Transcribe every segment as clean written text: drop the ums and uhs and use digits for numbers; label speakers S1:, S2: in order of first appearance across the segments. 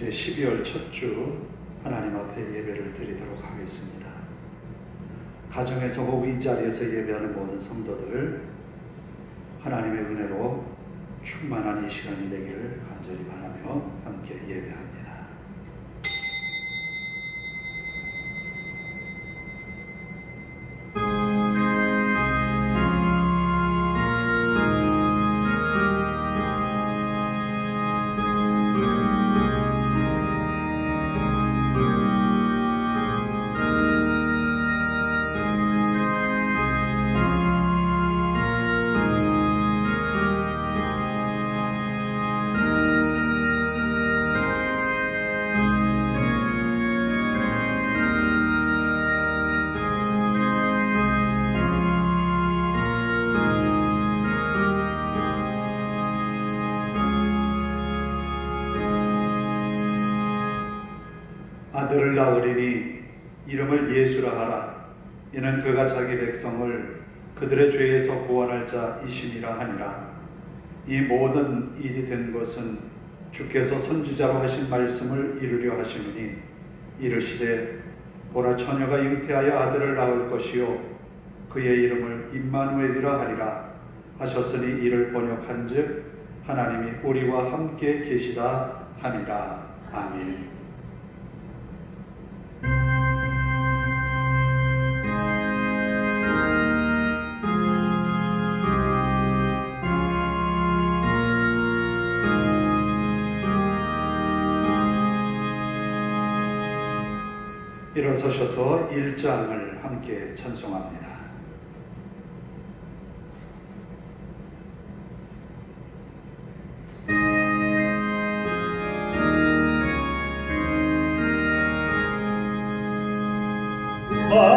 S1: 이제 12월 첫 주 하나님 앞에 예배를 드리도록 하겠습니다. 가정에서 혹 이 자리에서 예배하는 모든 성도들 하나님의 은혜로 충만한 이 시간이 되기를 간절히 바라며 함께 예배합니다. 아들을 낳으리니 이름을 예수라 하라. 이는 그가 자기 백성을 그들의 죄에서 구원할 자이심이라 하니라. 이 모든 일이 된 것은 주께서 선지자로 하신 말씀을 이루려 하심이니 이르시되 보라 처녀가 잉태하여 아들을 낳을 것이요 그의 이름을 임마누엘이라 하리라 하셨으니 이를 번역한즉 하나님이 우리와 함께 계시다 하니라. 아멘. 일어서셔서 1장을 함께 찬송합니다.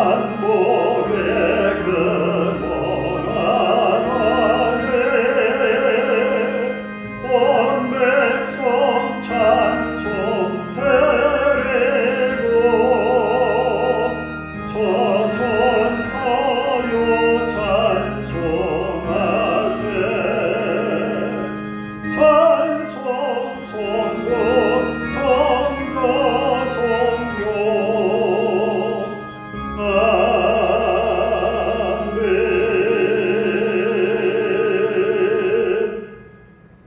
S2: 만복의 근원한 왕에 온 백성 찬송 드리고 저 천사요 찬송하세 찬송 성군 성자 성교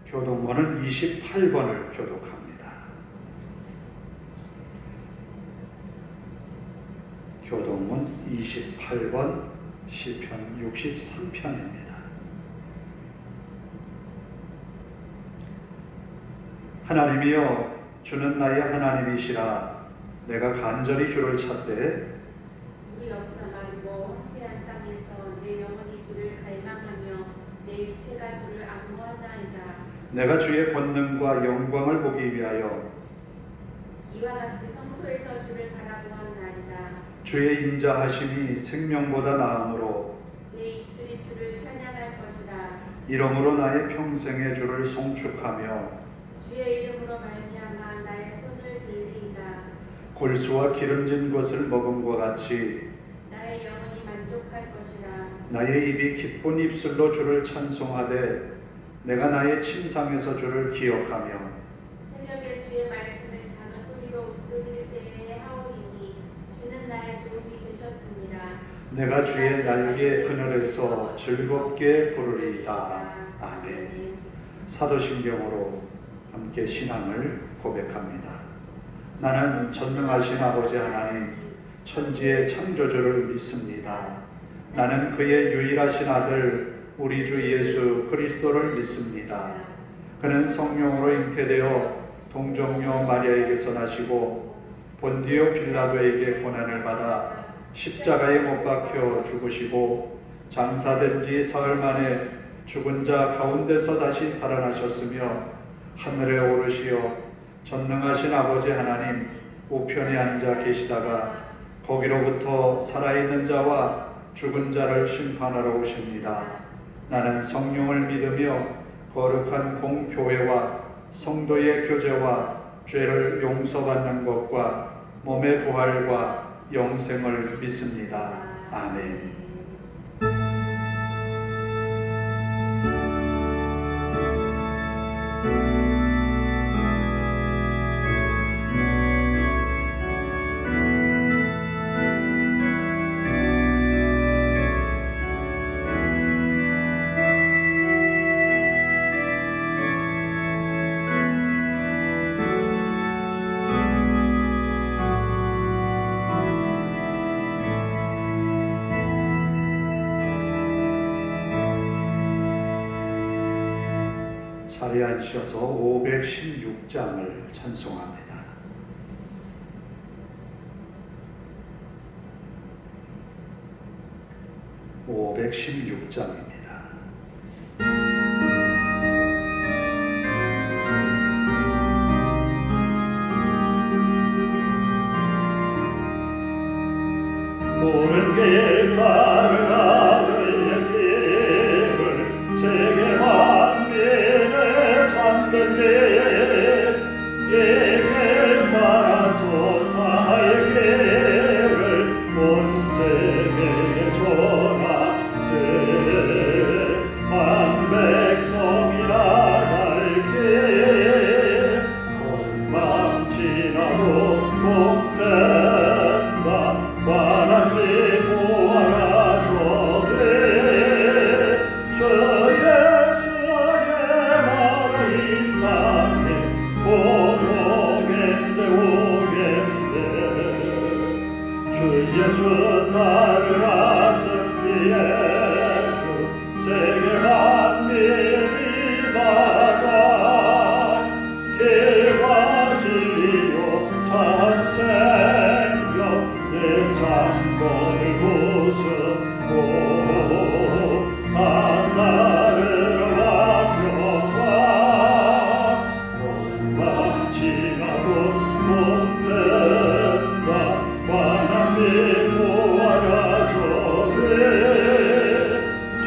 S1: 교동문은 28번을 교독합니다. 교동문 28번 시편 63편입니다. 하나님이여 주는 나의 하나님이시라. 내가 간절히 주를 찾되
S3: 우리 역사 말고 황폐한 땅에서 내 영혼이 주를 갈망하며 내 육체가 주를 악모하나이다.
S1: 내가 주의 권능과 영광을 보기 위하여
S3: 이와 같이 성소에서 주를 바라보았나이다.
S1: 주의 인자하심이 생명보다 나음으로
S3: 내 입술이 주를 찬양할 것이라.
S1: 이러므로 나의 평생에 주를 송축하며
S3: 주의 이름으로 말미암아 나의 손을 들리이다.
S1: 골수와 기름진 것을 먹음과 같이
S3: 나의 영혼이 만족할 것이라.
S1: 나의 입이 기쁜 입술로 주를 찬송하되 내가 나의 침상에서 주를 기억하며
S3: 새벽에 주의 말씀을 작은 소리로 읊조릴 때에 하오리니 주는 나의 도움이 되셨습니다.
S1: 내가 주의 날개 그늘에서 즐겁게 부르리이다. 아멘. 사도신경으로 함께 신앙을 고백합니다. 나는 전능하신 아버지 하나님 천지의 창조주를 믿습니다. 나는 그의 유일하신 아들 우리 주 예수 그리스도를 믿습니다. 그는 성령으로 잉태되어 동정녀 마리아에게서 나시고 본디오 빌라도에게 고난을 받아 십자가에 못 박혀 죽으시고 장사된 뒤 사흘 만에 죽은 자 가운데서 다시 살아나셨으며 하늘에 오르시어 전능하신 아버지 하나님 우편에 앉아 계시다가 거기로부터 살아있는 자와 죽은 자를 심판하러 오십니다. 나는 성령을 믿으며 거룩한 공교회와 성도의 교제와 죄를 용서받는 것과 몸의 부활과 영생을 믿습니다. 아멘. 자리에 앉으셔서 516장을 찬송합니다. (516장입니다)
S2: 푸른 길 따라 그의 길을 세계 만민의 잠든 길 따라서 살 길을 온 세계에 전하세 만 백성이 나갈 길 온 지나고 복된다 하나님 보아라 저를 주 예수의 나라 이 땅에 오겠네 주 예수 따르라 승리의 주 세계 만민이 나가 길과 진리요 산생명 내 창건을 부수고 나를 완벽한 온맘 지나고 못된다 하나님 보아라 저를 주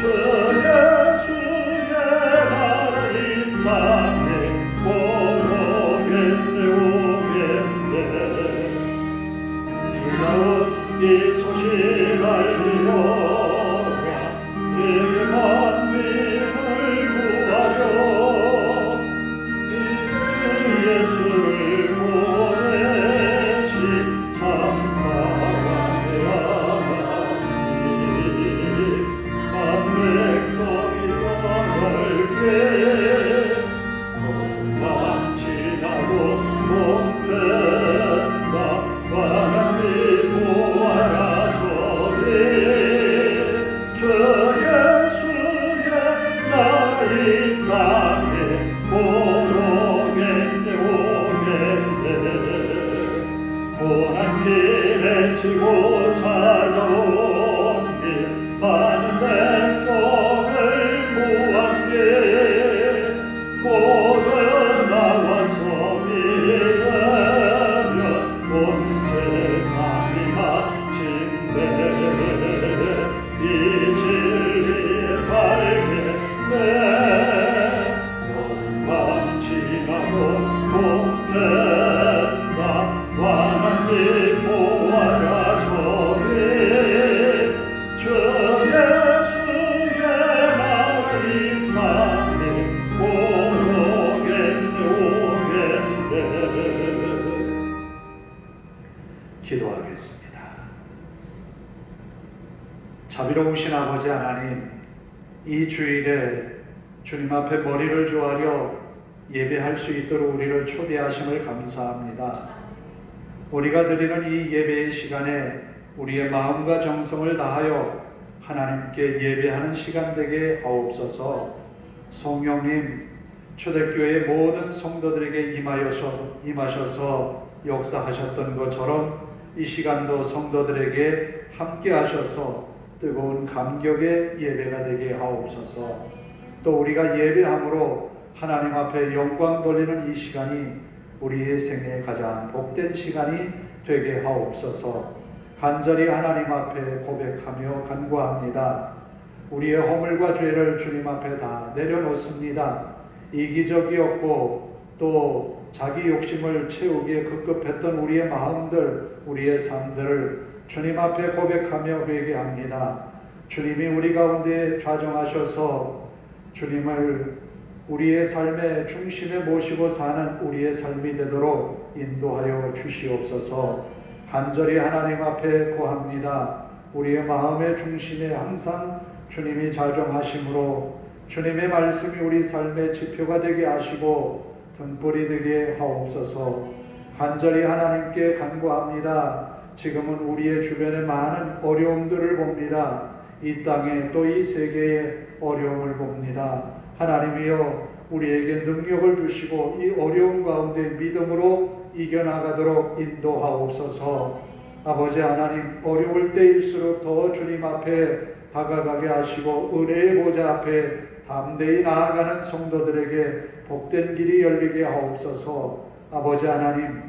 S2: 예수의 나라 이 땅에 오겠네 놀라운 이 소식 알리려라 세계 만민을 구하려 이 예수를 보내신 참 사랑의 아버지 한 백성이 떠날게 온맘 지나고 못된다 하나님 보아라 저리 주 예수의 나라 이 땅에 오겠네 고난 길에 지고 찾아온 길 많은 백성을 모았기에 모두 나와서 믿으면 온 세상이 마침내 이 진리에 살겠네 온맘 지나고 못된다 하나님 보아라 저리 주 예수의 나라 이 땅에 오겠네
S1: 기도하겠습니다. 자비로우신 아버지 하나님, 이 주일에 주님 앞에 머리를 조아려 예배할 수 있도록 우리를 초대하심을 감사합니다. 우리가 드리는 이 예배의 시간에 우리의 마음과 정성을 다하여 하나님께 예배하는 시간 되게 하옵소서. 성령님, 초대교회 모든 성도들에게 임하셔서 역사하셨던 것처럼 이 시간도 성도들에게 함께 하셔서 뜨거운 감격의 예배가 되게 하옵소서. 또 우리가 예배함으로 하나님 앞에 영광 돌리는 이 시간이 우리의 생애 가장 복된 시간이 되게 하옵소서. 간절히 하나님 앞에 고백하며 간구합니다. 우리의 허물과 죄를 주님 앞에 다 내려놓습니다. 이기적이었고 또 자기 욕심을 채우기에 급급했던 우리의 마음들, 우리의 삶들을 주님 앞에 고백하며 회개합니다. 주님이 우리 가운데 좌정하셔서 주님을 우리의 삶의 중심에 모시고 사는 우리의 삶이 되도록 인도하여 주시옵소서. 간절히 하나님 앞에 구합니다. 우리의 마음의 중심에 항상 주님이 좌정하심으로 주님의 말씀이 우리 삶의 지표가 되게 하시고 등불이 되게 하옵소서. 간절히 하나님께 간구합니다. 지금은 우리의 주변에 많은 어려움들을 봅니다. 이 땅에 또 이 세계에 어려움을 봅니다. 하나님이여, 우리에게 능력을 주시고 이 어려운 가운데 믿음으로 이겨나가도록 인도하옵소서. 아버지 하나님, 어려울 때일수록 더 주님 앞에 다가가게 하시고 은혜의 보좌 앞에 담대히 나아가는 성도들에게 복된 길이 열리게 하옵소서. 아버지 하나님,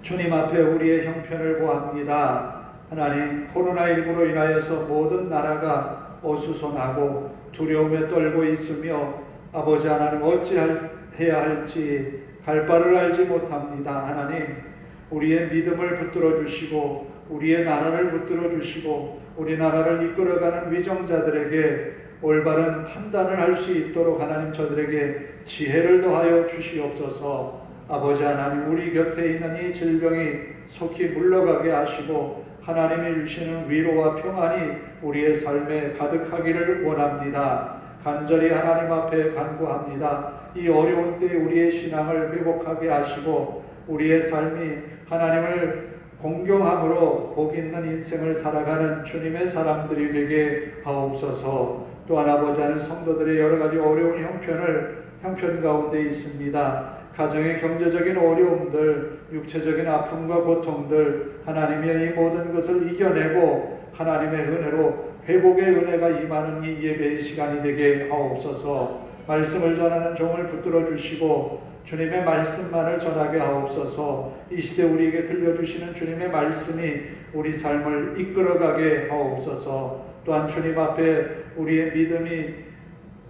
S1: 주님 앞에 우리의 형편을 구합니다. 하나님, 코로나19로 인하여서 모든 나라가 어수선하고 두려움에 떨고 있으며 아버지 하나님, 어찌해야 할지 갈 바를 알지 못합니다. 하나님, 우리의 믿음을 붙들어 주시고 우리의 나라를 붙들어 주시고 우리나라를 이끌어가는 위정자들에게 올바른 판단을 할 수 있도록 하나님 저들에게 지혜를 더하여 주시옵소서. 아버지 하나님, 우리 곁에 있는 이 질병이 속히 물러가게 하시고 하나님이 주시는 위로와 평안이 우리의 삶에 가득하기를 원합니다. 간절히 하나님 앞에 간구합니다. 이 어려운 때에 우리의 신앙을 회복하게 하시고 우리의 삶이 하나님을 공경함으로 복 있는 인생을 살아가는 주님의 사람들이 되게 하옵소서. 또한 아버지 하나님, 성도들의 여러 가지 어려운 형편 가운데 있습니다. 가정의 경제적인 어려움들, 육체적인 아픔과 고통들, 하나님의 이 모든 것을 이겨내고 하나님의 은혜로 회복의 은혜가 임하는 이 예배의 시간이 되게 하옵소서. 말씀을 전하는 종을 붙들어 주시고 주님의 말씀만을 전하게 하옵소서. 이 시대 우리에게 들려주시는 주님의 말씀이 우리 삶을 이끌어가게 하옵소서. 또한 주님 앞에 우리의 믿음이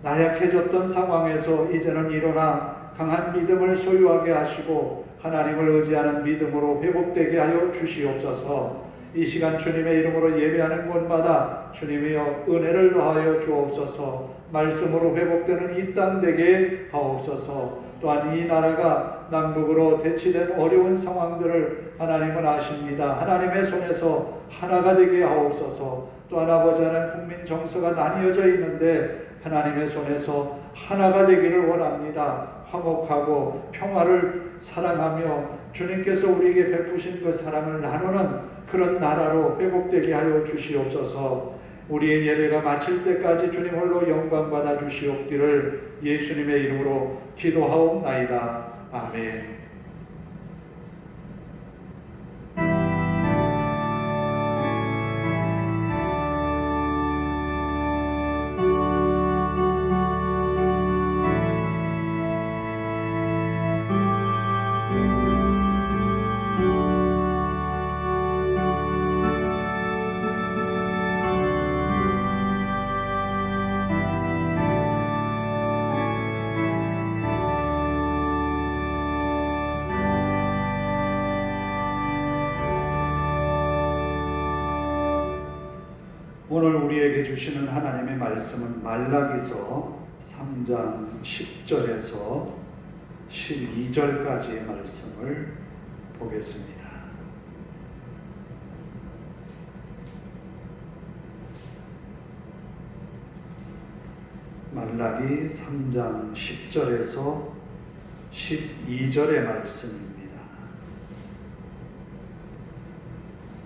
S1: 나약해졌던 상황에서 이제는 일어나 강한 믿음을 소유하게 하시고 하나님을 의지하는 믿음으로 회복되게 하여 주시옵소서. 이 시간 주님의 이름으로 예배하는 곳마다 주님이여 은혜를 더하여 주옵소서. 말씀으로 회복되는 이 땅 되게 하옵소서. 또한 이 나라가 남북으로 대치된 어려운 상황들을 하나님은 아십니다. 하나님의 손에서 하나가 되게 하옵소서. 또한 아버지 하나님, 국민 정서가 나뉘어져 있는데 하나님의 손에서 하나가 되기를 원합니다. 화목하고 평화를 사랑하며 주님께서 우리에게 베푸신 그 사랑을 나누는 그런 나라로 회복되게 하여 주시옵소서. 우리의 예배가 마칠 때까지 주님 홀로 영광 받아 주시옵기를 예수님의 이름으로 기도하옵나이다. 아멘. 오늘 우리에게 주시는 하나님의 말씀은 말라기서 3장 10절에서 12절까지의 말씀을 보겠습니다. 말라기 3장 10절에서 12절의 말씀입니다.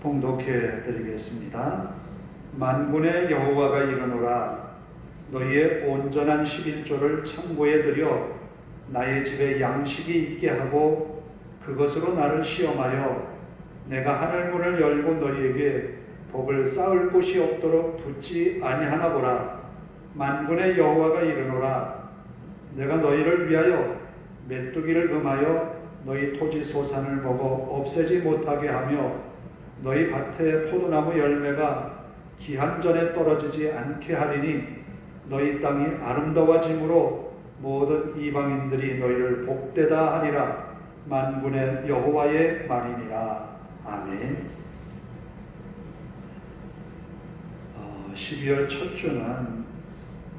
S1: 봉독해 드리겠습니다. 만군의 여호와가 이르노라. 너희의 온전한 11조를 창고에 들여 나의 집에 양식이 있게 하고 그것으로 나를 시험하여 내가 하늘문을 열고 너희에게 복을 쌓을 곳이 없도록 붙지 아니하나 보라. 만군의 여호와가 이르노라. 내가 너희를 위하여 메뚜기를 금하여 너희 토지 소산을 먹어 없애지 못하게 하며 너희 밭의 포도나무 열매가 기한 전에 떨어지지 않게 하리니 너희 땅이 아름다워짐으로 모든 이방인들이 너희를 복되다 하리라. 만군의 여호와의 말이니라. 아멘. 12월 첫 주는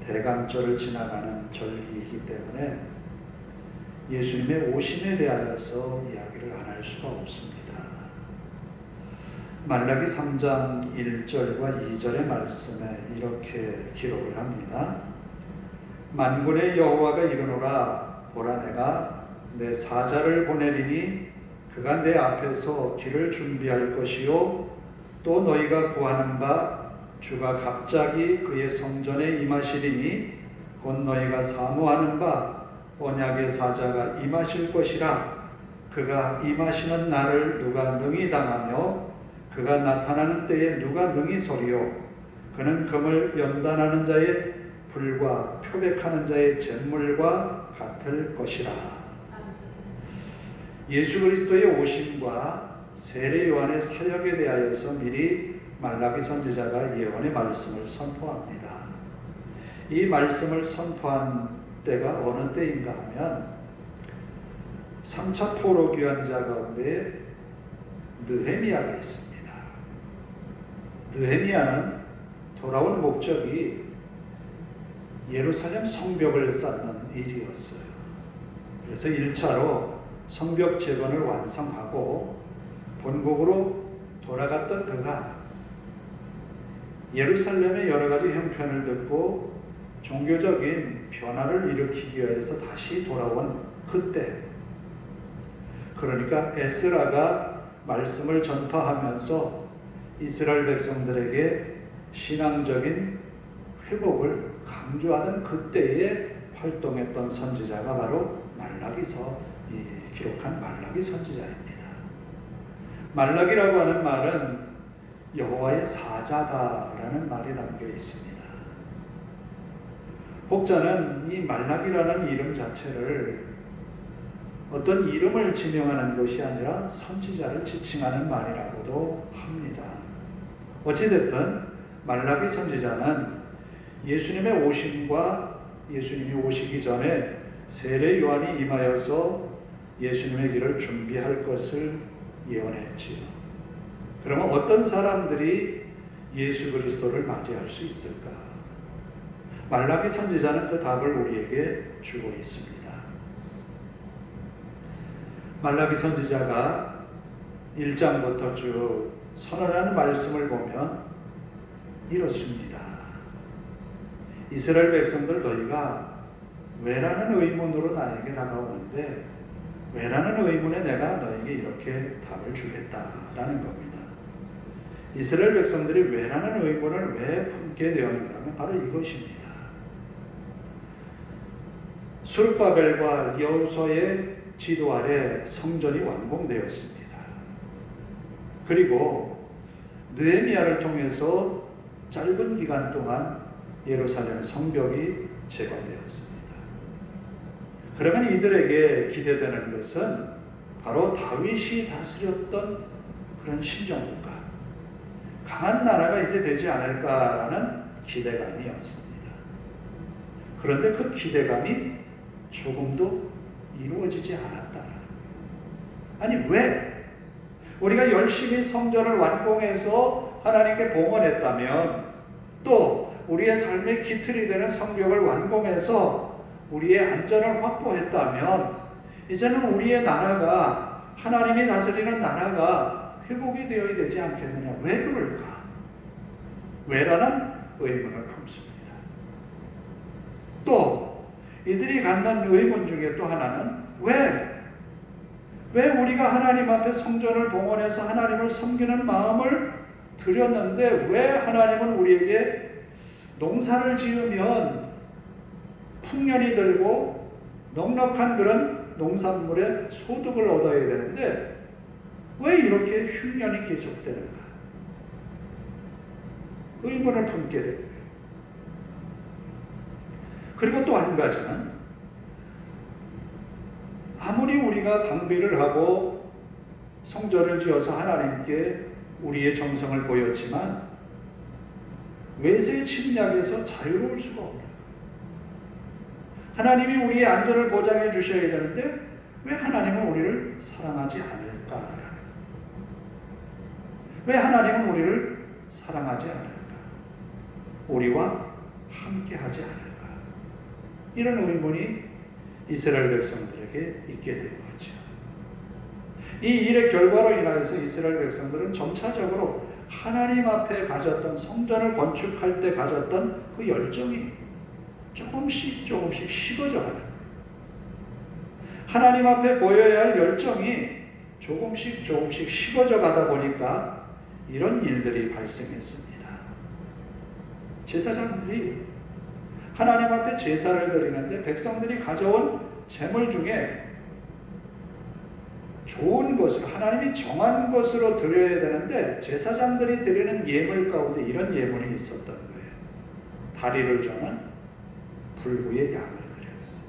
S1: 대강절을 지나가는 절기이기 때문에 예수님의 오심에 대하여서 이야기를 안 할 수가 없습니다. 말라기 3장 1절과 2절의 말씀에 이렇게 기록을 합니다. 만군의 여호와가 이르노라. 보라, 내가 내 사자를 보내리니 그가 내 앞에서 길을 준비할 것이요 또 너희가 구하는 바 주가 갑자기 그의 성전에 임하시리니 곧 너희가 사모하는 바 언약의 사자가 임하실 것이라. 그가 임하시는 날을 누가 능히 당하며 그가 나타나는 때에 누가 능히 서리요. 그는 금을 연단하는 자의 불과 표백하는 자의 잿물과 같을 것이라. 예수 그리스도의 오심과 세례 요한의 사역에 대하여서 미리 말라기 선지자가 예언의 말씀을 선포합니다. 이 말씀을 선포한 때가 어느 때인가 하면 3차 포로 귀환자 가운데 느헤미야가 있습니다. 느헤미야는 돌아온 목적이 예루살렘 성벽을 쌓는 일이었어요. 그래서 1차로 성벽 재건을 완성하고 본국으로 돌아갔던 그가 예루살렘의 여러 가지 형편을 듣고 종교적인 변화를 일으키기 위해서 다시 돌아온 그때, 그러니까 에스라가 말씀을 전파하면서 이스라엘 백성들에게 신앙적인 회복을 강조하던 그때에 활동했던 선지자가 바로 말라기서 기록한 말라기 선지자입니다. 말라기라고 하는 말은 여호와의 사자다라는 말이 담겨 있습니다. 혹자는 이 말라기라는 이름 자체를 어떤 이름을 지명하는 것이 아니라 선지자를 지칭하는 말이라고도 합니다. 어찌됐든 말라기 선지자는 예수님의 오심과 예수님이 오시기 전에 세례 요한이 임하여서 예수님의 길을 준비할 것을 예언했지요. 그러면 어떤 사람들이 예수 그리스도를 맞이할 수 있을까? 말라기 선지자는 그 답을 우리에게 주고 있습니다. 말라기 선지자가 1장부터 쭉 선언하는 말씀을 보면 이렇습니다. 이스라엘 백성들, 너희가 왜라는 의문으로 나에게 다가오는데 왜라는 의문에 내가 너에게 이렇게 답을 주겠다라는 겁니다. 이스라엘 백성들이 왜라는 의문을 왜 품게 되었는가 하면 바로 이것입니다. 수르바벨과 여호수아의 지도 아래 성전이 완공되었습니다. 그리고 느헤미야를 통해서 짧은 기간 동안 예루살렘 성벽이 재건되었습니다. 그러면 이들에게 기대되는 것은 바로 다윗이 다스렸던 그런 신정국가, 강한 나라가 이제 되지 않을까라는 기대감이었습니다. 그런데 그 기대감이 조금도 이루어지지 않았다라는 거예요. 아니 왜? 우리가 열심히 성전을 완공해서 하나님께 봉헌했다면, 또 우리의 삶의 기틀이 되는 성벽을 완공해서 우리의 안전을 확보했다면, 이제는 우리의 나라가, 하나님이 다스리는 나라가 회복이 되어야 되지 않겠느냐? 왜 그럴까? 왜라는 의문을 품습니다. 또 이들이 갖는 의문 중에 또 하나는 왜 우리가 하나님 앞에 성전을 봉헌해서 하나님을 섬기는 마음을 드렸는데 왜 하나님은 우리에게 농사를 지으면 풍년이 들고 넉넉한 그런 농산물의 소득을 얻어야 되는데 왜 이렇게 흉년이 계속되는가? 의문을 품게 됩니다. 그리고 또 한 가지는, 아무리 우리가 방비를 하고 성전을 지어서 하나님께 우리의 정성을 보였지만 외세 침략에서 자유로울 수가 없어요. 하나님이 우리의 안전을 보장해 주셔야 되는데 왜 하나님은 우리를 사랑하지 않을까? 왜 하나님은 우리를 사랑하지 않을까? 우리와 함께하지 않을까? 이런 의문이 이스라엘 백성들에게 있게 된 거죠. 이 일의 결과로 인하여서 이스라엘 백성들은 점차적으로 하나님 앞에 가졌던, 성전을 건축할 때 가졌던 그 열정이 조금씩 식어져가는 거예요. 하나님 앞에 보여야 할 열정이 조금씩 식어져 가다 보니까 이런 일들이 발생했습니다. 제사장들이 하나님 앞에 제사를 드리는데 백성들이 가져온 제물 중에 좋은 것으로 하나님이 정한 것으로 드려야 되는데 제사장들이 드리는 예물 가운데 이런 예물이 있었던 거예요. 다리를 저는 불구의 양을 드렸어요.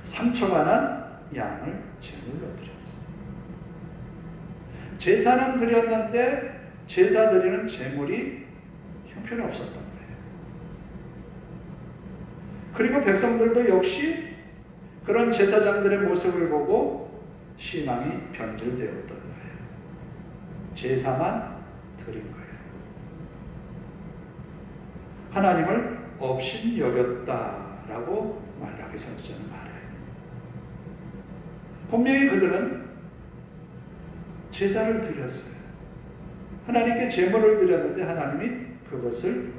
S1: 상처가 난 양을 제물로 드렸어요. 제사는 드렸는데 제사 드리는 제물이 형편없었던 거예요. 그리고 백성들도 역시 그런 제사장들의 모습을 보고 신앙이 변질되었던 거예요. 제사만 드린 거예요. 하나님을 없인 여겼다라고 말라기 선지자는 말해요. 분명히 그들은 제사를 드렸어요. 하나님께 제물을 드렸는데 하나님이 그것을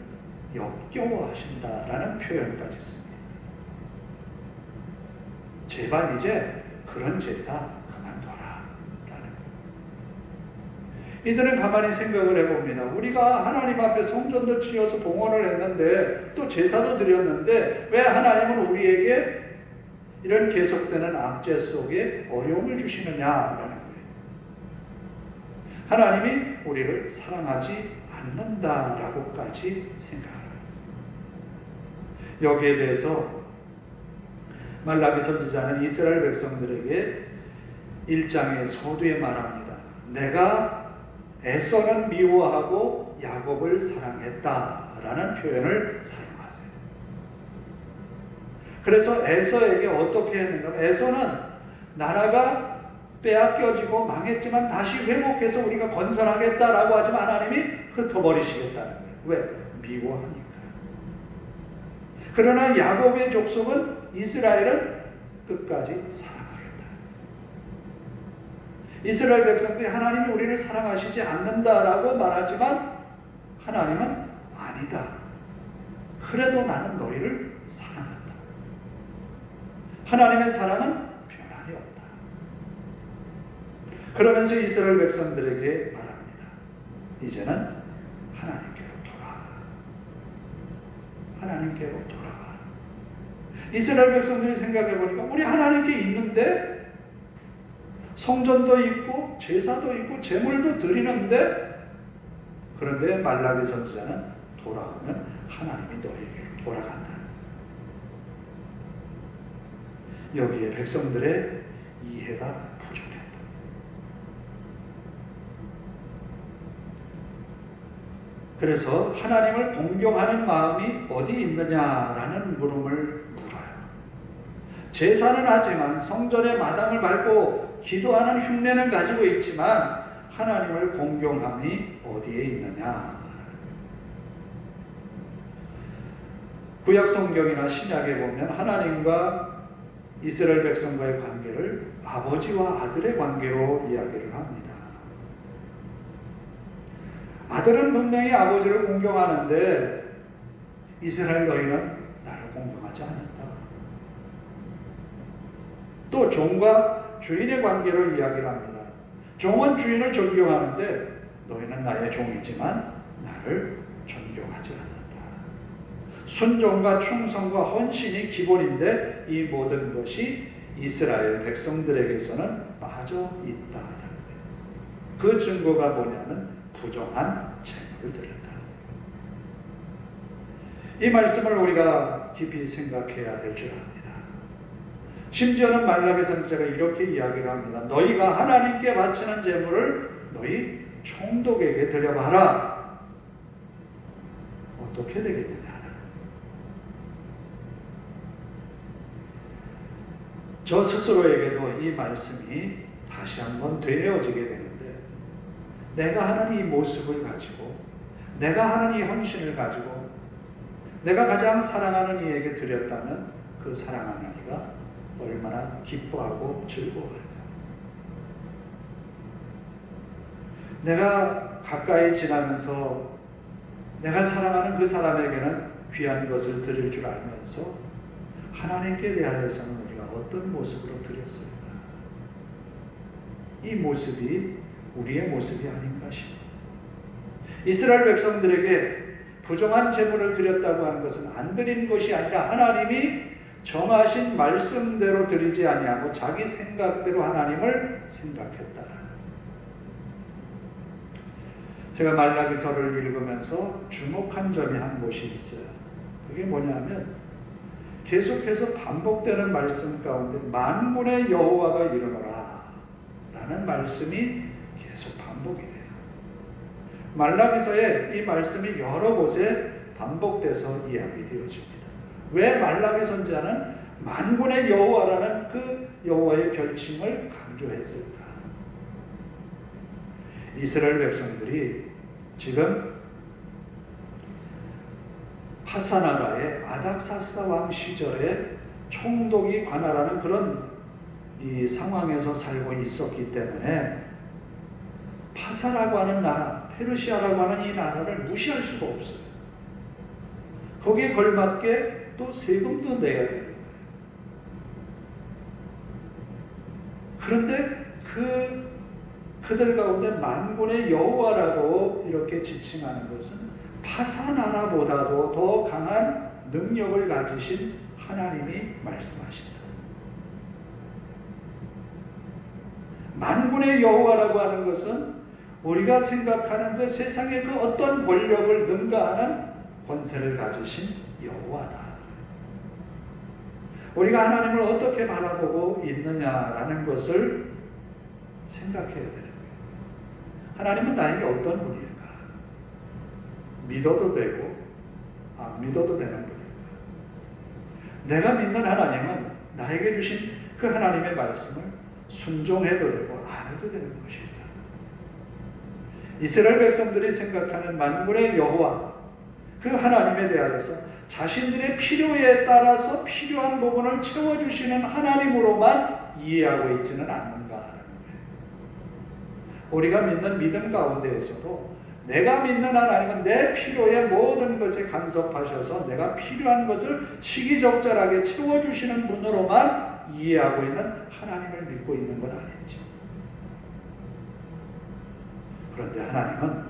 S1: 역겨워하신다라는 표현까지 씁니다. 제발 이제 그런 제사 그만둬라 라는 거예요. 이들은 가만히 생각을 해봅니다. 우리가 하나님 앞에 성전도 지어서 봉헌을 했는데 또 제사도 드렸는데 왜 하나님은 우리에게 이런 계속되는 압제 속에 어려움을 주시느냐라는 거예요. 하나님이 우리를 사랑하지 않는다라고까지 생각합니다. 여기에 대해서 말라기 선지자는 이스라엘 백성들에게 1장의 서두에 말합니다. 내가 에서는 미워하고 야곱을 사랑했다라는 표현을 사용하세요. 그래서 에서에게 어떻게 했는가? 에서는 나라가 빼앗겨지고 망했지만 다시 회복해서 우리가 건설하겠다라고 하지만 하나님이 흩어버리시겠다는 거예요. 왜? 미워하니까. 그러나 야곱의 족속은 이스라엘은 끝까지 사랑하겠다. 이스라엘 백성들이 하나님이 우리를 사랑하시지 않는다라고 말하지만 하나님은 아니다. 그래도 나는 너희를 사랑한다. 하나님의 사랑은 변함이 없다. 그러면서 이스라엘 백성들에게 말합니다. 이제는 하나님께로 돌아와. 하나님께로 돌아와. 이스라엘 백성들이 생각해보니까 우리 하나님께 있는데 성전도 있고 제사도 있고 제물도 드리는데 그런데 말라기 선지자는 돌아오면 하나님이 너에게로 돌아간다. 여기에 백성들의 이해가 부족했다. 그래서 하나님을 공경하는 마음이 어디 있느냐라는 물음을 물어요. 제사는 하지만 성전의 마당을 밟고 기도하는 흉내는 가지고 있지만 하나님을 공경함이 어디에 있느냐. 구약 성경이나 신약에 보면 하나님과 이스라엘 백성과의 관계를 아버지와 아들의 관계로 이야기를 합니다. 아들은 분명히 아버지를 공경하는데 이스라엘 너희는 나를 공경하지 않는다. 또 종과 주인의 관계로 이야기를 합니다. 종은 주인을 존경하는데 너희는 나의 종이지만 나를 존경하지 않는다. 순종과 충성과 헌신이 기본인데 이 모든 것이 이스라엘 백성들에게서는 빠져 있다는 거예요. 그 증거가 뭐냐면 부정한 제물을 드렸다. 이 말씀을 우리가 깊이 생각해야 될 줄 압니다. 심지어는 말라기 선지자가 이렇게 이야기를 합니다. 너희가 하나님께 바치는 제물을 너희 총독에게 드려봐라. 어떻게 되겠느냐. 저 스스로에게도 이 말씀이 다시 한번 되뇌어지게 되는데 내가 하는 이 모습을 가지고 내가 하는 이 헌신을 가지고 내가 가장 사랑하는 이에게 드렸다면 그 사랑하는 이가 얼마나 기뻐하고 즐거워할까. 내가 가까이 지나면서 내가 사랑하는 그 사람에게는 귀한 것을 드릴 줄 알면서 하나님께 대하여서는 우리가 어떤 모습으로 드렸을까? 이 모습이 우리의 모습이 아닌가 싶어요. 이스라엘 백성들에게 부정한 제물을 드렸다고 하는 것은 안 드린 것이 아니라 하나님이 정하신 말씀대로 드리지 아니하고 자기 생각대로 하나님을 생각했다. 제가 말라기서를 읽으면서 주목한 점이 한 곳이 있어요. 그게 뭐냐면 계속해서 반복되는 말씀 가운데 만군의 여호와가 이르노라 라는 말씀이 계속 반복이 돼요. 말라기서에 이 말씀이 여러 곳에 반복돼서 이야기되어집니다. 왜 말라기 선지자는 만군의 여호와라는 그 여호와의 별칭을 강조했을까? 이스라엘 백성들이 지금 파사나라의 아닥사스다 왕 시절에 총독이 관할하는 그런 이 상황에서 살고 있었기 때문에 파사라고 하는 나라, 페르시아라고 하는 이 나라를 무시할 수가 없어요. 거기에 걸맞게 또 세금도 내야 되는 거예요. 그런데 그들 가운데 만군의 여호와라고 이렇게 지칭하는 것은 파사나라보다도 더 강한 능력을 가지신 하나님이 말씀하신다. 만군의 여호와라고 하는 것은 우리가 생각하는 그 세상의 그 어떤 권력을 능가하는 권세를 가지신 여호와다. 우리가 하나님을 어떻게 바라보고 있느냐라는 것을 생각해야 되는 거예요. 하나님은 나에게 어떤 분일까? 믿어도 되고 안 믿어도 되는 분일까? 내가 믿는 하나님은 나에게 주신 그 하나님의 말씀을 순종해도 되고 안 해도 되는 것일까? 이스라엘 백성들이 생각하는 만군의 여호와 그 하나님에 대하여서 자신들의 필요에 따라서 필요한 부분을 채워주시는 하나님으로만 이해하고 있지는 않는가 하는 거예요. 우리가 믿는 믿음 가운데에서도 내가 믿는 하나님은 내 필요의 모든 것에 간섭하셔서 내가 필요한 것을 시기적절하게 채워주시는 분으로만 이해하고 있는 하나님을 믿고 있는 건 아니죠. 그런데 하나님은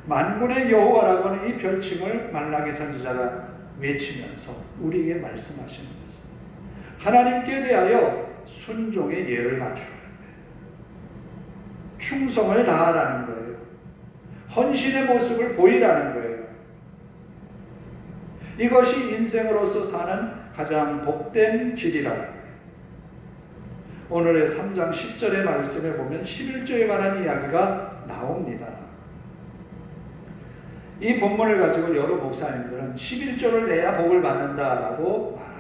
S1: 만군의 여호와라고 하는 이 별칭을 말라기 선지자가 외치면서 우리에게 말씀하시는 것은 하나님께 대하여 순종의 예를 갖추라는 거예요. 충성을 다하라는 거예요. 헌신의 모습을 보이라는 거예요. 이것이 인생으로서 사는 가장 복된 길이라는 거예요. 오늘의 3장 10절의 말씀에 보면 11조에 관한 이야기가 나옵니다. 이 본문을 가지고 여러 목사님들은 11조를 내야 복을 받는다라고 말합니다.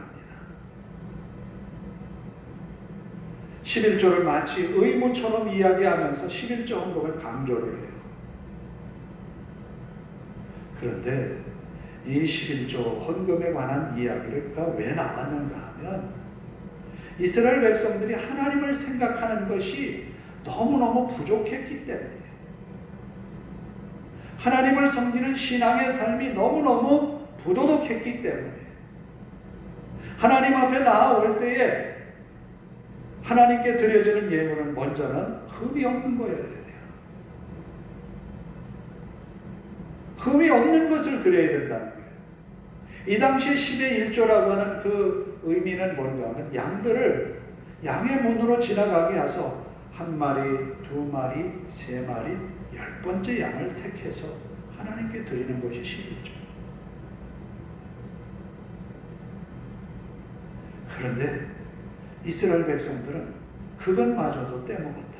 S1: 11조를 마치 의무처럼 이야기하면서 11조 헌금을 강조를 해요. 그런데 이 11조 헌금에 관한 이야기가 왜 나왔는가 하면 이스라엘 백성들이 하나님을 생각하는 것이 너무너무 부족했기 때문이에요. 하나님을 섬기는 신앙의 삶이 너무너무 부도덕했기 때문에 하나님 앞에 나아올 때에 하나님께 드려지는 예물은 먼저는 흠이 없는 거여야 돼요. 흠이 없는 것을 드려야 된다는 거예요. 이 당시에 10의 1조라고 하는 그 의미는 뭔가 하면 양들을 양의 문으로 지나가게 해서 한 마리, 두 마리, 세 마리, 10번째 양을 택해서 하나님께 드리는 것이 11조. 그런데 이스라엘 백성들은 그것마저도 떼먹었다는 거예요.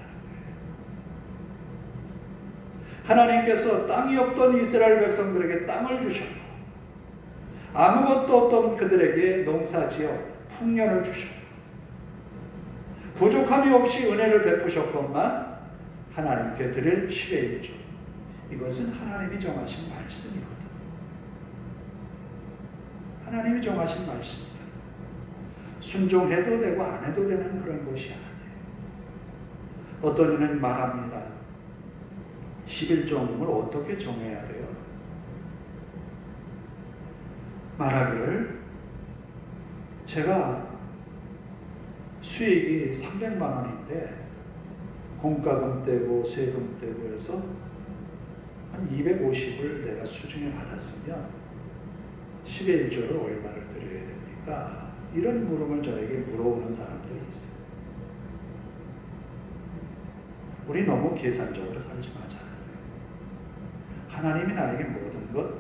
S1: 하나님께서 땅이 없던 이스라엘 백성들에게 땅을 주셨고 아무것도 없던 그들에게 농사지어 풍년을 주셨고 부족함이 없이 은혜를 베푸셨건만 하나님께 드릴 10의 1조. 이것은 하나님이 정하신 말씀이거든요. 하나님이 정하신 말씀입니다. 순종해도 되고 안 해도 되는 그런 것이 아니에요. 어떤 이는 말합니다. 11조 헌금을 어떻게 정해야 돼요? 말하기를 제가 수익이 300만 원인데 공과금 떼고 세금 떼고 해서 한 250을 내가 수중에 받았으면 10의 1조를 얼마를 드려야 됩니까? 이런 물음을 저에게 물어오는 사람들이 있어요. 우리 너무 계산적으로 살지 마자. 하나님이 나에게 모든 것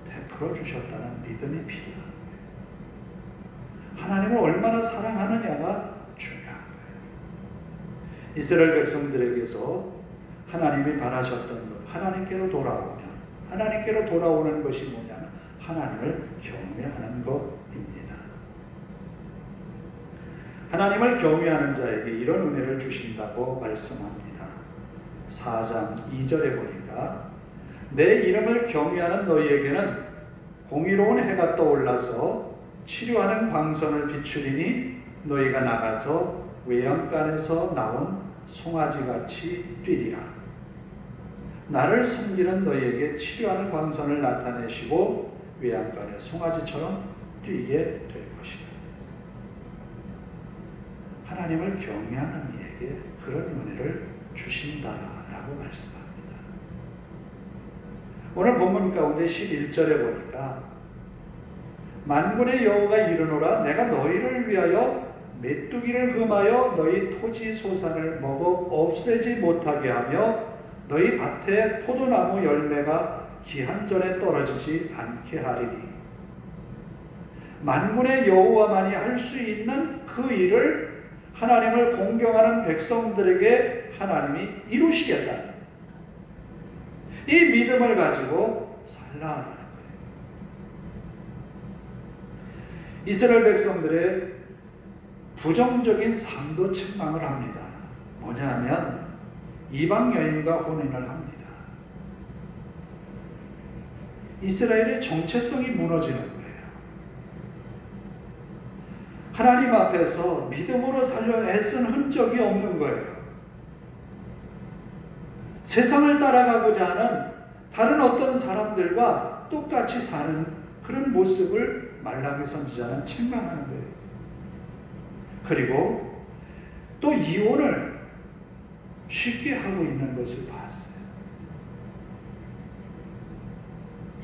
S1: 베풀어 주셨다는 믿음이 필요한 거예요. 하나님을 얼마나 사랑하느냐가 중요한 거예요. 이스라엘 백성들에게서 하나님이 바라셨던 것, 하나님께로 돌아오면, 하나님께로 돌아오는 것이 뭐냐면 하나님을 경외하는 것입니다. 하나님을 경외하는 자에게 이런 은혜를 주신다고 말씀합니다. 4장 2절에 보니까 내 이름을 경외하는 너희에게는 공의로운 해가 떠올라서 치료하는 광선을 비추리니 너희가 나가서 외양간에서 나온 송아지같이 뛰리라. 나를 섬기는 너희에게 치료하는 광선을 나타내시고 외양간의 송아지처럼 뛰게 될 것이다. 하나님을 경외하는 이에게 그런 은혜를 주신다라고 말씀합니다. 오늘 본문 가운데 11절에 보니까 만군의 여호와가 이르노라 내가 너희를 위하여 메뚜기를 금하여 너희 토지 소산을 먹어 없애지 못하게 하며 너희 밭에 포도나무 열매가 기한전에 떨어지지 않게 하리니 만군의 여호와만이 할 수 있는 그 일을 하나님을 공경하는 백성들에게 하나님이 이루시겠다. 이 믿음을 가지고 살라 하는 거예요. 이스라엘 백성들의 부정적인 삶도 책망을 합니다. 뭐냐면 이방 여인과 혼인을 합니다. 이스라엘의 정체성이 무너지는 거예요. 하나님 앞에서 믿음으로 살려 애쓴 흔적이 없는 거예요. 세상을 따라가고자 하는 다른 어떤 사람들과 똑같이 사는 그런 모습을 말라기 선지자는 책망하는 거예요. 그리고 또 이혼을 쉽게 하고 있는 것을 봤어요.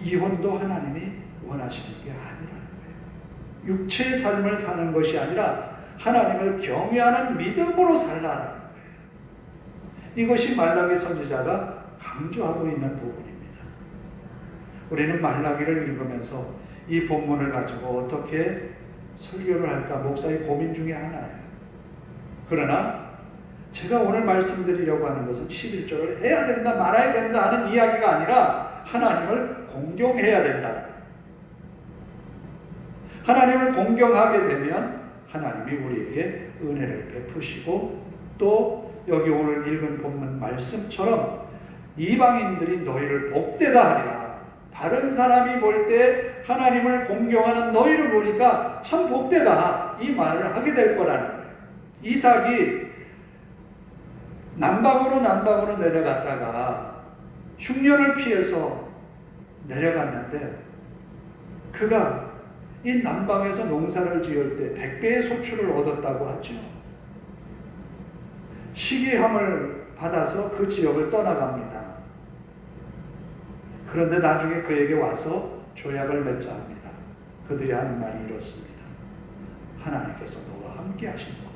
S1: 이혼도 하나님이 원하시는 게 아니라는 거예요. 육체의 삶을 사는 것이 아니라 하나님을 경외하는 믿음으로 살라는 거예요. 이것이 말라기 선지자가 강조하고 있는 부분입니다. 우리는 말라기를 읽으면서 이 본문을 가지고 어떻게 설교를 할까 목사의 고민 중에 하나예요. 그러나 제가 오늘 말씀드리려고 하는 것은 11절을 해야 된다 말아야 된다 하는 이야기가 아니라 하나님을 공경해야 된다. 하나님을 공경하게 되면 하나님이 우리에게 은혜를 베푸시고 또 여기 오늘 읽은 본문 말씀처럼 이방인들이 너희를 복되다 하리라. 다른 사람이 볼 때 하나님을 공경하는 너희를 보니까 참 복되다 이 말을 하게 될 거라는 거예요. 이삭이 남방으로 내려갔다가 흉년을 피해서 내려갔는데 그가 이 남방에서 농사를 지을 때 100배의 소출을 얻었다고 하죠. 시기함을 받아서 그 지역을 떠나갑니다. 그런데 나중에 그에게 와서 조약을 맺자 합니다. 그들이 하는 말이 이렇습니다. 하나님께서 너와 함께 하시는 것 같다.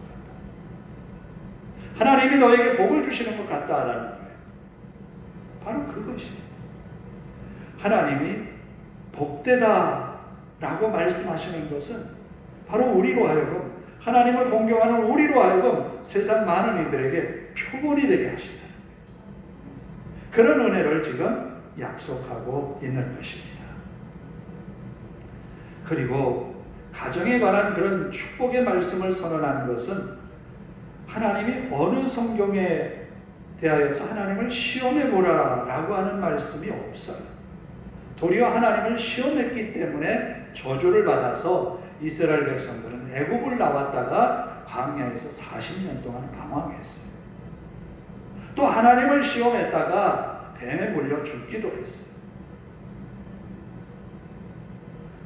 S1: 하나님이 너에게 복을 주시는 것 같다라는 거예요. 바로 그것이 하나님이 복되다라고 말씀하시는 것은 바로 우리로 하여금 하나님을 공경하는 우리로 하여금 세상 많은 이들에게 표본이 되게 하신다. 그런 은혜를 지금 약속하고 있는 것입니다. 그리고 가정에 관한 그런 축복의 말씀을 선언하는 것은 하나님이 어느 성경에 대하여서 하나님을 시험해 보라라고 하는 말씀이 없어요. 도리어 하나님을 시험했기 때문에 저주를 받아서 이스라엘 백성들은 애굽을 나왔다가 광야에서 40년 동안 방황했어요. 또 하나님을 시험했다가 뱀에 물려 죽기도 했어요.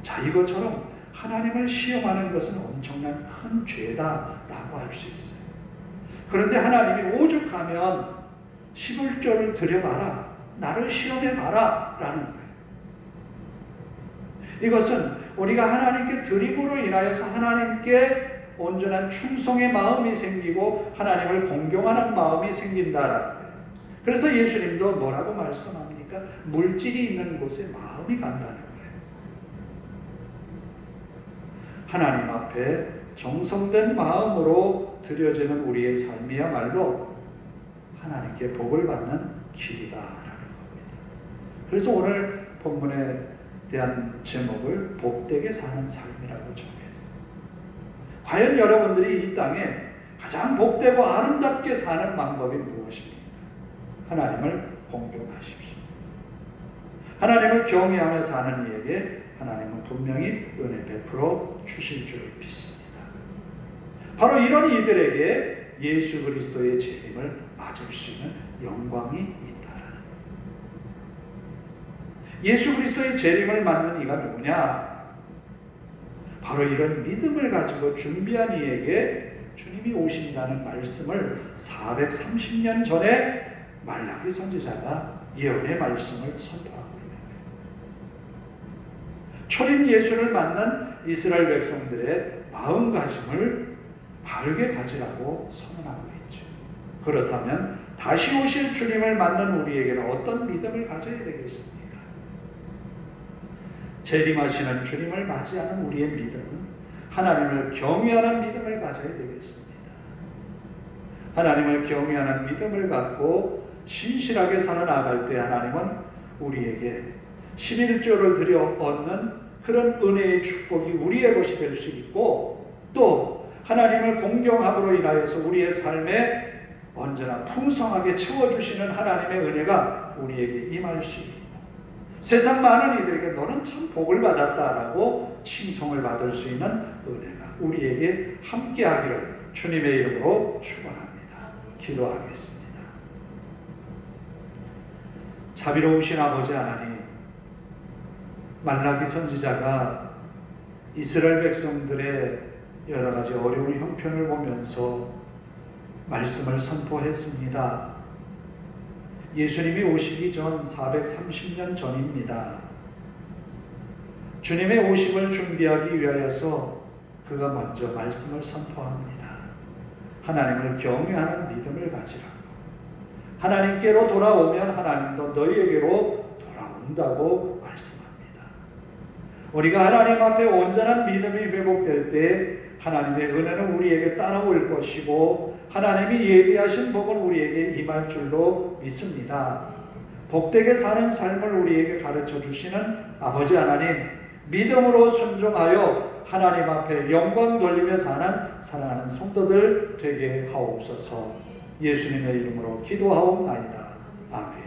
S1: 자, 이것처럼 하나님을 시험하는 것은 엄청난 큰 죄다라고 할 수 있어요. 그런데 하나님이 오죽하면 11조를 드려봐라 나를 시험해 봐라 라는 거예요. 이것은 우리가 하나님께 드림으로 인하여서 하나님께 온전한 충성의 마음이 생기고 하나님을 공경하는 마음이 생긴다라는 거예요. 그래서 예수님도 뭐라고 말씀합니까? 물질이 있는 곳에 마음이 간다는 거예요. 하나님 앞에 정성된 마음으로 드려지는 우리의 삶이야말로 하나님께 복을 받는 길이다라는 겁니다. 그래서 오늘 본문에 대한 제목을 복되게 사는 삶이라고 정했어요. 과연 여러분들이 이 땅에 가장 복되고 아름답게 사는 방법이 무엇입니까? 하나님을 공경하십시오. 하나님을 경외하며 사는 이에게 하나님은 분명히 은혜 베풀어 주실 줄 믿습니다. 바로 이런 이들에게 예수 그리스도의 재림을 맞을 수 있는 영광이 있다라는 거예요. 예수 그리스도의 재림을 맞는 이가 누구냐? 바로 이런 믿음을 가지고 준비한 이에게 주님이 오신다는 말씀을 430년 전에 말라기 선지자가 예언의 말씀을 선포하고 있는 거예요. 초림 예수를 맞는 이스라엘 백성들의 마음가짐을 바르게 가지라고 선언하고 있죠. 그렇다면 다시 오실 주님을 맞는 우리에게는 어떤 믿음을 가져야 되겠습니까? 재림하시는 주님을 맞이하는 우리의 믿음은 하나님을 경외하는 믿음을 가져야 되겠습니다. 하나님을 경외하는 믿음을 갖고 신실하게 살아나갈 때 하나님은 우리에게 11조를 드려 얻는 그런 은혜의 축복이 우리의 것이 될 수 있고, 또 하나님을 공경함으로 인하여서 우리의 삶에 언제나 풍성하게 채워주시는 하나님의 은혜가 우리에게 임할 수 있고, 세상 많은 이들에게 너는 참 복을 받았다라고 칭송을 받을 수 있는 은혜가 우리에게 함께하기를 주님의 이름으로 축원합니다. 기도하겠습니다. 자비로우신 아버지 하나님, 말라기 선지자가 이스라엘 백성들의 여러 가지 어려운 형편을 보면서 말씀을 선포했습니다. 예수님이 오시기 전 430년 전입니다. 주님의 오심을 준비하기 위하여서 그가 먼저 말씀을 선포합니다. 하나님을 경외하는 믿음을 가지라고. 하나님께로 돌아오면 하나님도 너희에게로 돌아온다고 말씀합니다. 우리가 하나님 앞에 온전한 믿음이 회복될 때 하나님의 은혜는 우리에게 따라올 것이고 하나님이 예비하신 복은 우리에게 임할 줄로 믿습니다. 복되게 사는 삶을 우리에게 가르쳐 주시는 아버지 하나님, 믿음으로 순종하여 하나님 앞에 영광 돌리며 사는 사랑하는 성도들 되게 하옵소서. 예수님의 이름으로 기도하옵나이다. 아멘.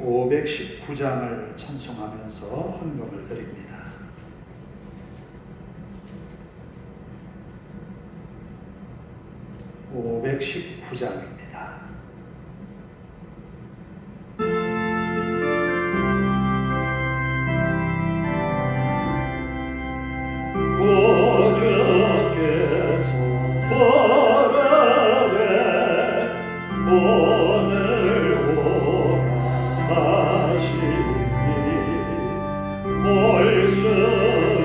S1: 519장을 찬송하면서 헌금을 드립니다. (519장입니다)
S2: 오주께서 보라되 오늘 오라 하시니 올 수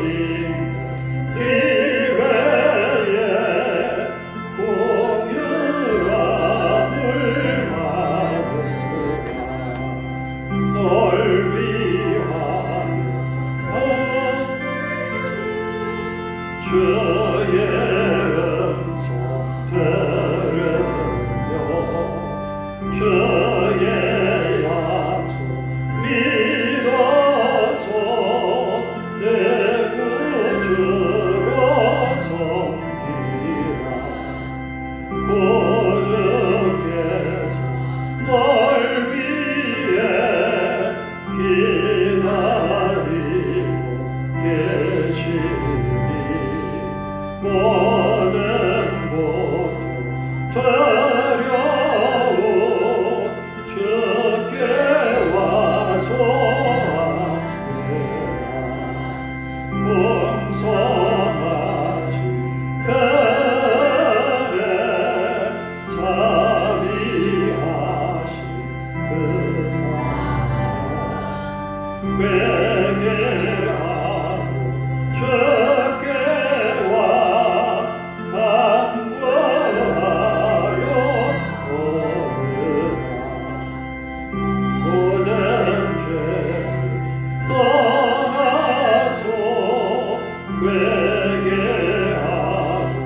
S2: 있는 기회에 공유함을 받으라. 널 위하여 주의 음성 들으며 주의 약속 믿어서 내 구주로 섬기라. 구주께서 널 위해 기다리고 계시니 모든 고통 두려움 주 회개하고 주께와 간구하여 오르라. 모든 죄를 떠나서 회개하고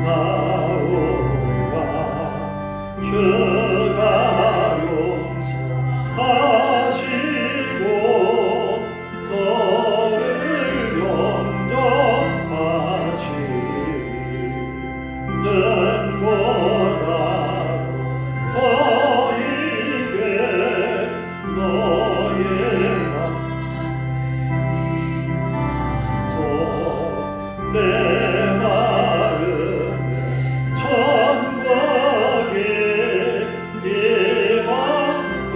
S2: 나오라. 주가 용서하시고 너를 영접하시리. 눈보다도 더 이게 너의 내 마음에 천국에 임하도록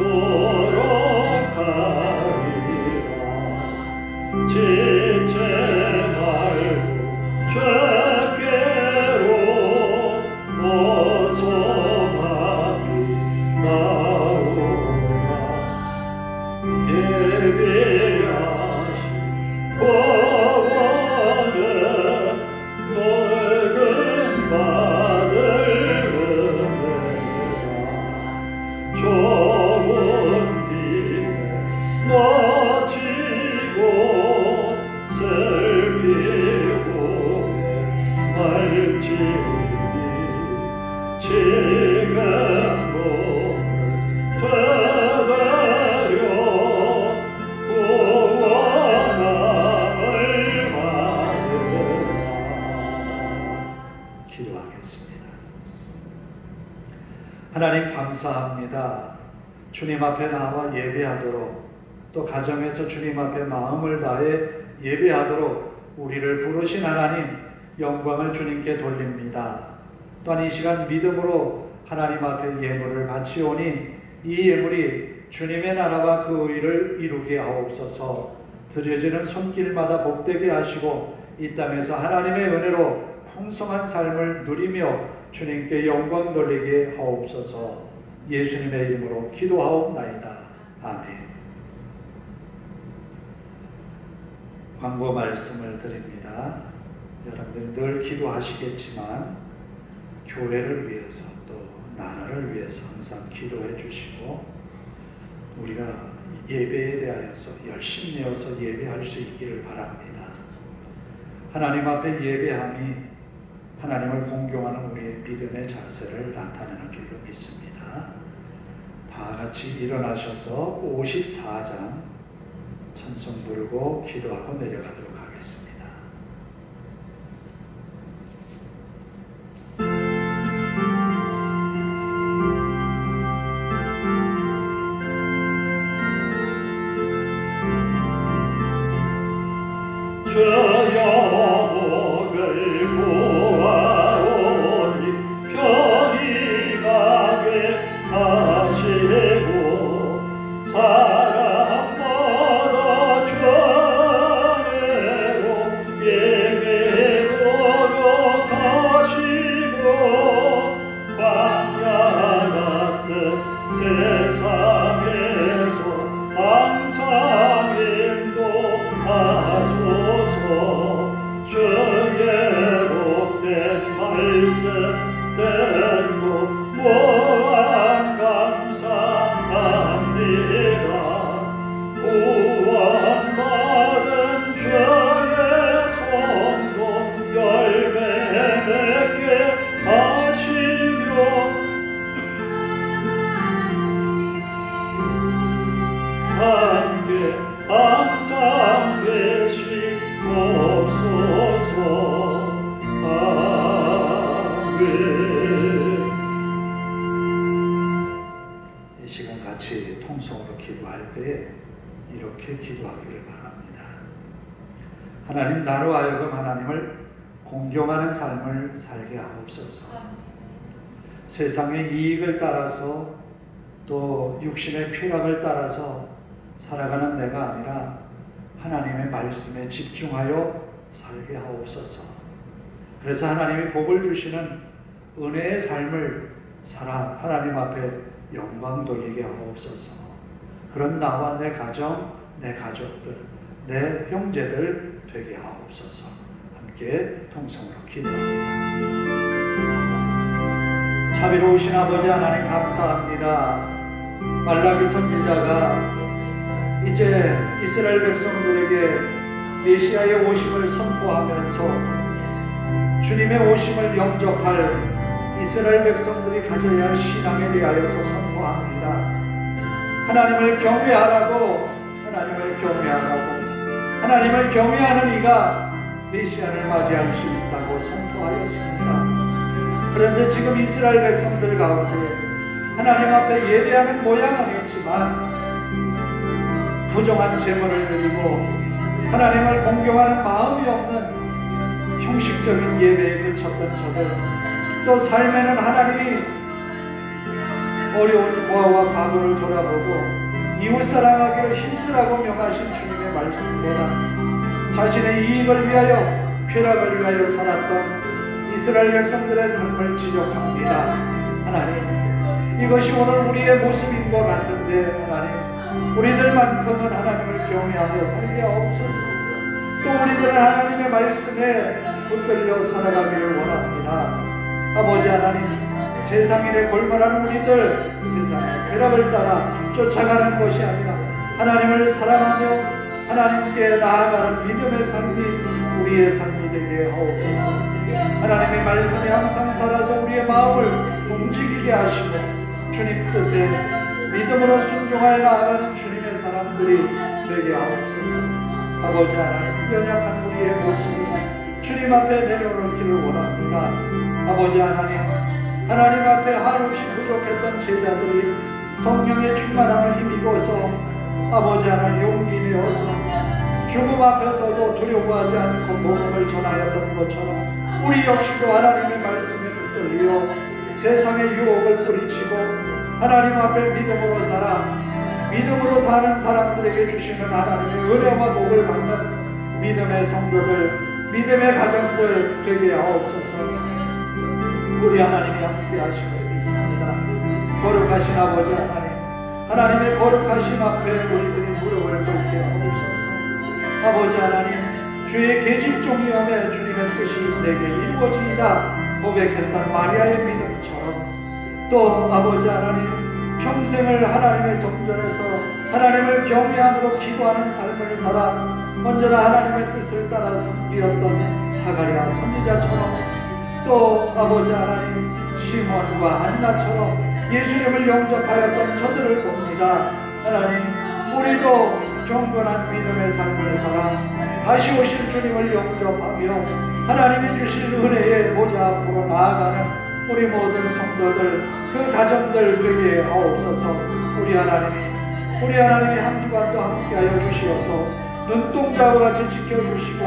S2: 하리라. 지체 말고 주께로 어서 많이 나오라. 예비하신 구원은 넓은 바들 은혜라. 좁은 길에 놓치고 슬피고 말지니 지금 몸을 되돌려 구원함을 받으라.
S1: 기도하겠습니다. 하나님 감사합니다. 주님 앞에 나와 예배하도록 또 가정에서 주님 앞에 마음을 다해 예배하도록 우리를 부르신 하나님 영광을 주님께 돌립니다. 또한 이 시간 믿음으로 하나님 앞에 예물을 바치오니 이 예물이 주님의 나라와 그 의를 이루게 하옵소서. 드려지는 손길마다 복되게 하시고 이 땅에서 하나님의 은혜로 풍성한 삶을 누리며 주님께 영광 돌리게 하옵소서. 예수님의 이름으로 기도하옵나이다. 아멘. 광고 말씀을 드립니다. 여러분들이 늘 기도하시겠지만 교회를 위해서 또 나라를 위해서 항상 기도해 주시고 우리가 예배에 대하여서 열심히 내어서 예배할 수 있기를 바랍니다. 하나님 앞에 예배함이 하나님을 공경하는 우리의 믿음의 자세를 나타내는 줄로 믿습니다. 다 같이 일어나셔서 54장 찬송 부르고 기도하고 내려가도록 하겠습니다.
S2: 주여 목을 구하오니 편히 가게 하시고 사람마다 주안으로 예배로록 하시고 광야 같은 세상에서 항상 인도하소서. 주의 복된 말씀 듣고 무한 감사합니다. 구원받은 주의 성도 열매 맺게 하시며 함께 항상 계시옵소서. 아멘.
S1: 이 시간 같이 통성으로 기도할 때에 이렇게 기도하기를 바랍니다. 하나님, 나로 하여금 하나님을 공경하는 삶을 살게 하옵소서. 세상의 이익을 따라서 또 육신의 쾌락을 따라서 살아가는 내가 아니라 하나님의 말씀에 집중하여 살게 하옵소서. 그래서 하나님이 복을 주시는 은혜의 삶을 살아 하나님 앞에 영광 돌리게 하옵소서. 그런 나와 내 가정, 내 가족들, 내 형제들 되게 하옵소서. 함께 통성으로 기도합니다. 자비로우신 아버지 하나님 감사합니다. 말라기 선지자가 이제 이스라엘 백성들에게 메시아의 오심을 선포하면서 주님의 오심을 영접할 이스라엘 백성들이 가져야 할 신앙에 대하여서 선포합니다. 하나님을 경외하라고, 하나님을 경외하라고, 하나님을 경외하는 이가 메시아를 맞이할 수 있다고 선포하였습니다. 그런데 지금 이스라엘 백성들 가운데 하나님 앞에 예배하는 모양은 있지만 부정한 제물을 드리고 하나님을 공경하는 마음이 없는 형식적인 예배에 그쳤던 저들, 또 삶에는 하나님이 어려운 고아와 과부를 돌아보고 이웃 사랑하기를 힘쓰라고 명하신 주님의 말씀보다 자신의 이익을 위하여, 쾌락을 위하여 살았던 이스라엘 백성들의 삶을 지적합니다. 하나님, 이것이 오늘 우리의 모습인 것 같은데 하나님, 우리들만큼은 하나님을 경외하며 살게 하옵소서. 또 우리들은 하나님의 말씀에 붙들려 살아가기를 원합니다. 아버지 하나님, 세상인에 골몰하는 우리들, 세상의 쾌락을 따라 쫓아가는 것이 아니라 하나님을 사랑하며 하나님께 나아가는 믿음의 삶이 우리의 삶이 되게 하옵소서. 하나님의 말씀에 항상 살아서 우리의 마음을 움직이게 하시고 주님 뜻에 믿음으로 순종하여 나아가는 주님의 사람들이 되게 하옵소서. 아버지 하나님, 연약한 우리의 모습을 주님 앞에 내려놓기를 원합니다. 아버지 하나님, 하나님 앞에 한없이 부족했던 제자들이 성령의 충만함을 힘입어서 아버지 하나님 용기 내어서 죽음 앞에서도 두려워하지 않고 복음을 전하였던 것처럼 우리 역시도 하나님의 말씀에 붙들려 세상의 유혹을 뿌리치고 하나님 앞에 믿음으로 살아 믿음으로 사는 사람들에게 주시는 하나님의 은혜와 복을 받는 믿음의 성도들, 믿음의 가정들 되게 하옵소서. 우리 하나님이 함께 하시고 있습니다. 거룩하신 아버지 하나님, 하나님의 거룩하심 앞에 우리들이 무릎을 꿇게 하옵소서. 아버지 하나님, 주의 계집종이오매 주님의 뜻이 내게 이루어지이다 고백했던 마리아의 믿음처럼 또 아버지 하나님, 평생을 하나님의 성전에서 하나님을 경외함으로 기도하는 삶을 살아 언제나 하나님의 뜻을 따라 섬기었던 사가랴 선지자처럼 또 아버지 하나님, 시몬과 안나처럼 예수님을 영접하였던 저들을 봅니다. 하나님, 우리도 경건한 믿음의 삶을 살아 다시 오실 주님을 영접하며 하나님이 주실 은혜의 보좌 앞으로 나아가는 우리 모든 성도들, 그 가정들 되게 하옵소서. 우리 하나님이 한 주간도 함께하여 주시어서 눈동자와 같이 지켜주시고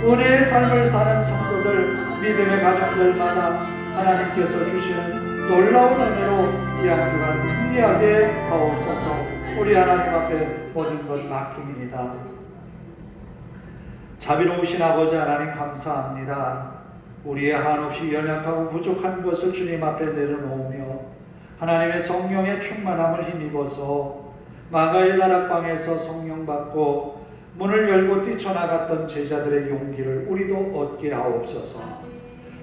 S1: 은혜의 삶을 사는 성도들, 믿음의 가정들마다 하나님께서 주시는 놀라운 은혜로 이 한 주간 승리하게 하옵소서. 우리 하나님 앞에 모든 것 맡깁니다. 자비로우신 아버지 하나님 감사합니다. 우리의 한없이 연약하고 부족한 것을 주님 앞에 내려놓으며 하나님의 성령의 충만함을 힘입어서 마가의 다락방에서 성령 받고 문을 열고 뛰쳐나갔던 제자들의 용기를 우리도 얻게 하옵소서.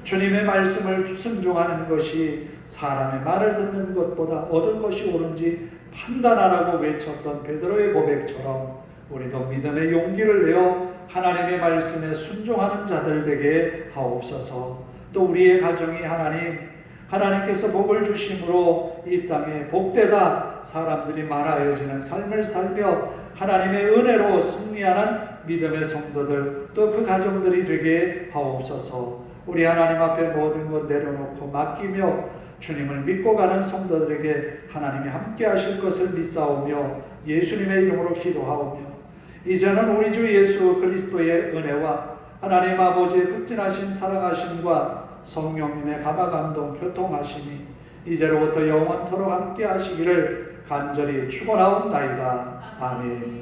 S1: 주님의 말씀을 순종하는 것이 사람의 말을 듣는 것보다 얻은 것이 옳은지 판단하라고 외쳤던 베드로의 고백처럼 우리도 믿음의 용기를 내어 하나님의 말씀에 순종하는 자들 되게 하옵소서. 또 우리의 가정이 하나님께서 복을 주심으로 이 땅에 복되다 사람들이 말하여지는 삶을 살며 하나님의 은혜로 승리하는 믿음의 성도들, 또 그 가정들이 되게 하옵소서. 우리 하나님 앞에 모든 것 내려놓고 맡기며 주님을 믿고 가는 성도들에게 하나님이 함께 하실 것을 믿사오며 예수님의 이름으로 기도하오며 이제는 우리 주 예수 그리스도의 은혜와 하나님 아버지의 극진하신 사랑하심과 성령님의 감화감동 교통하심이 이제로부터 영원토록 함께 하시기를 간절히 축원하옵나이다. 아멘.